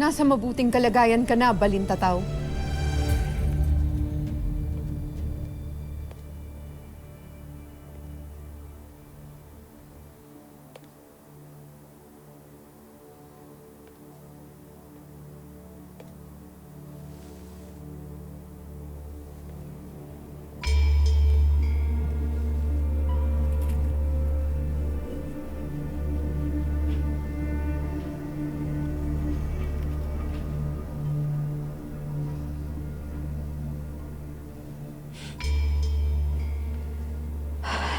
nasa mabuting kalagayan ka na, Balintataw.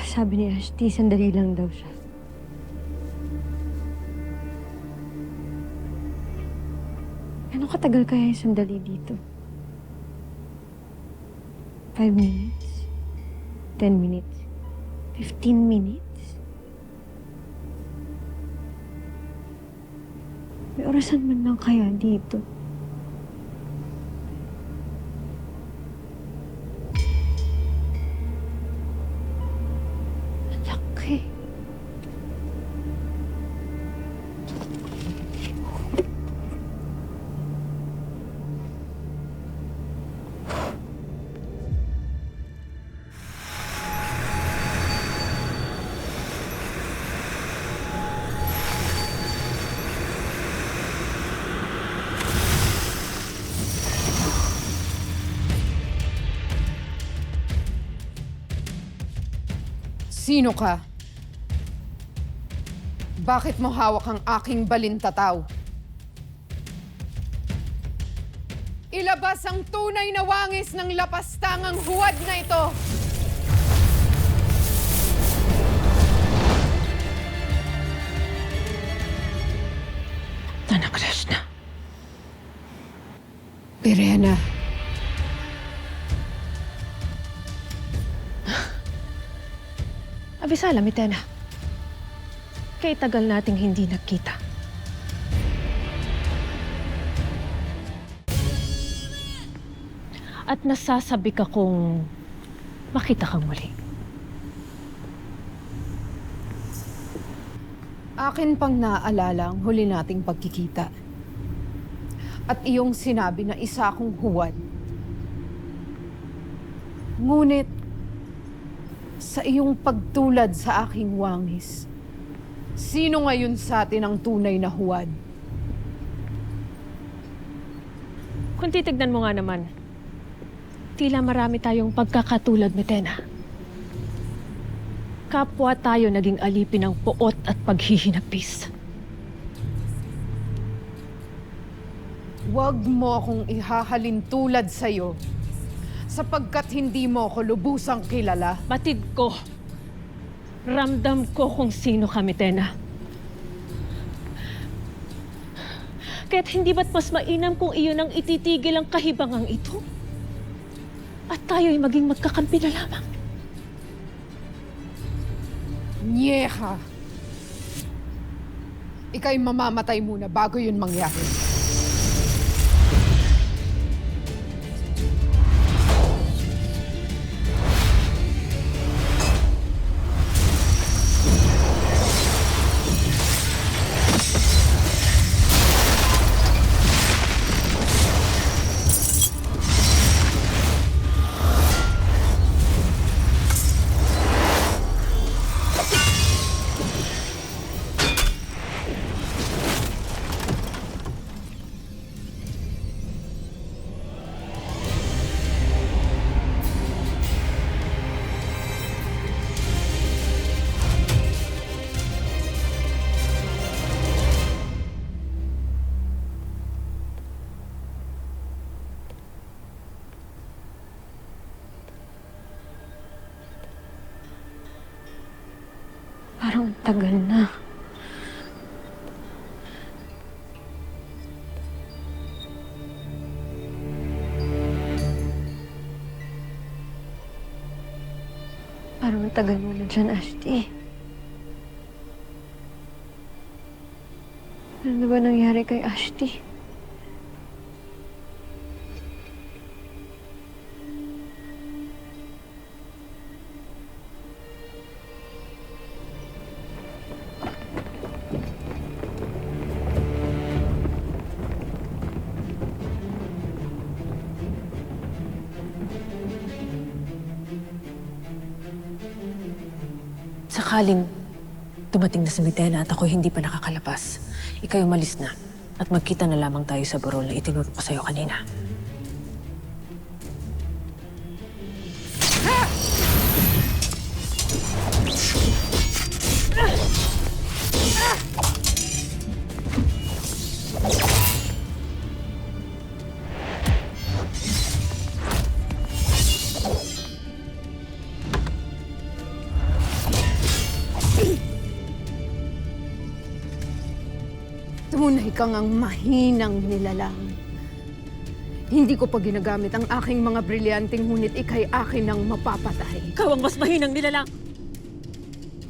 Sabi ni Ashti, sandali lang daw siya. Anong katagal kaya yung sandali dito? 5 minutes? 10 minutes? 15 minutes? May orasan man lang kaya dito? Laki. Sino ka? Bakit mo hawak ang aking Balintataw? Ilabas ang tunay na wangis ng lapastangang huwad na ito! Anak Krishna. Pirena. Abisala, Mitena. Kay tagal nating hindi nagkita. At nasasabi ka kung makita kang muli. Akin pang naaalala ang huli nating pagkikita. At iyong sinabi na isa akong huwad. Ngunit, sa iyong pagtulad sa aking wangis, sino ngayon sa atin ang tunay na huwad? Kung titignan mo nga naman, tila marami tayong pagkakatulad, Mitena. Kapwa tayo naging alipin ng poot at paghihinapis. Huwag mo akong ihahalin tulad sa'yo, sapagkat hindi mo ako lubusang kilala. Batid ko. Ramdam ko kung sino ka, Mitena. Kaya't hindi ba't mas mainam kung iyon ang ititigil ang kahibangang ito? At tayo'y maging magkakampi na lamang. Nyeha! Ika'y mamamatay muna bago yun mangyari. Parang tagal na. Parang tagal mo na dyan, Ashti. Ano ba nangyari kay Ashti? sakaling dumating na si Mitena at ako hindi pa nakakalabas, ikay umalis na at magkita na lamang tayo sa burol na itinuro ko sa'yo kanina. Tunay kang ang mahinang nilalang. Hindi ko pa ginagamit ang aking mga brilyanteng ngunit ikay akin ang mapapatay. Ikaw ang mas mahinang nilalang!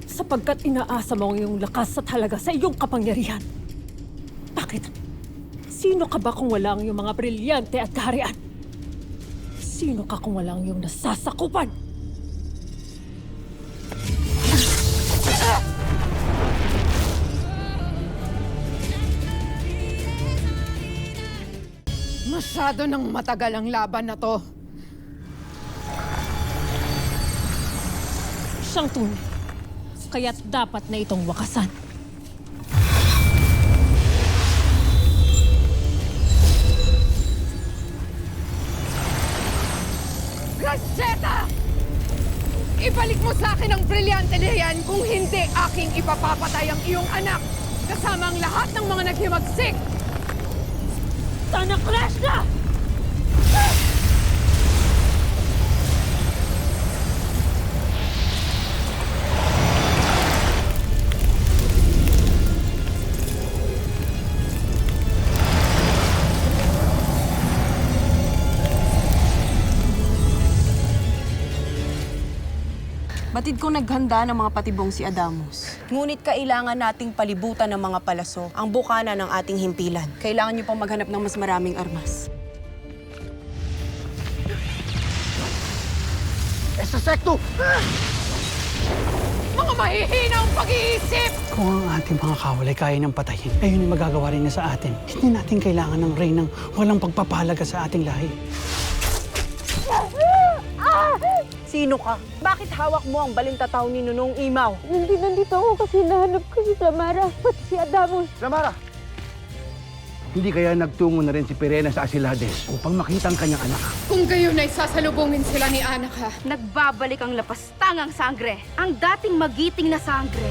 Sapagkat inaasa mo ang iyong lakas at halaga sa iyong kapangyarihan. Bakit? Sino ka ba kung wala ang iyong mga brilyante at kaharian? Sino ka kung wala ang iyong nasasakupan? Masyado nang matagal ang laban na to. Siyang tunay. Kaya't dapat na itong wakasan. Rasheta! Ibalik mo sa akin ang brilyante na yan kung hindi aking ipapapatay ang iyong anak kasama ang lahat ng mga naghimagsik! Sana crash na! Batid kong naghanda ng mga patibong si Adamos. Ngunit kailangan nating palibutan ng mga palaso ang bukana ng ating himpilan. Kailangan niyo pang maghanap ng mas maraming armas. Esasekto! Mga mahihinang pag-iisip! Kung ang ating mga kawal ay kaya ng patayin, ay yun ay magagawa rin na sa atin. Hindi natin kailangan ng reynang walang pagpapahalaga sa ating lahi. Sino ka? Bakit hawak mo ang balintataw ni Nunong Imaw? Nandito ako kasi nahanap ko si Samara pati si Adamos. Samara! Hindi kaya nagtungo na rin si Pirena sa Asilades upang makita ang kanyang anak? Kung gayon ay sasalubungin sila ni Anaka. Nagbabalik ang lapastangang sangre, ang dating magiting na sangre.